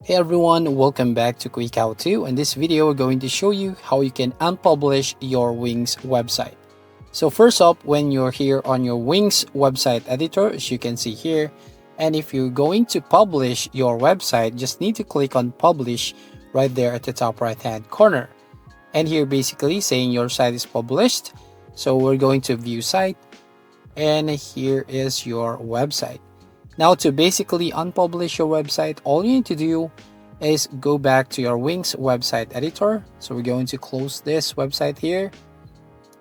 Hey everyone, welcome back to Quick How To. In this video, we're going to show you how you can unpublish your Wings website. So first up, when you're here on your Wings website editor, as you can see here, and if you're going to publish your website, just need to click on Publish right there at the top right hand corner. And here basically saying your site is published. So we're going to View Site, and here is your website. Now to basically unpublish your website, all you need to do is go back to your Wings website editor. So we're going to close this website here.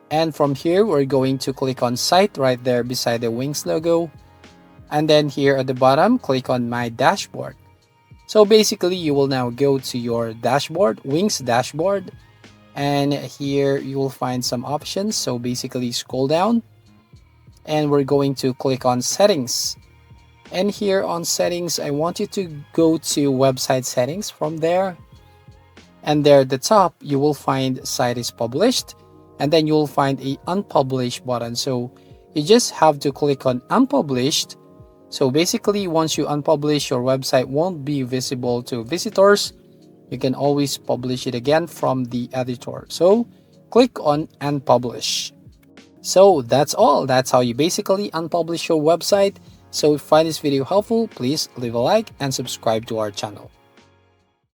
And from here, we're going to click on Site right there beside the Wings logo. And then here at the bottom, click on My Dashboard. So basically, you will now go to your dashboard, Wings dashboard. And here you will find some options. So basically scroll down and we're going to click on Settings. And here on Settings, I want you to go to Website Settings from there. And there at the top, you will find Site is Published. And then you will find a Unpublished button. So you just have to click on Unpublished. So basically, once you unpublish, your website won't be visible to visitors. You can always publish it again from the editor. So click on Unpublish. So that's all. That's how you basically unpublish your website. So if you find this video helpful, please leave a like and subscribe to our channel.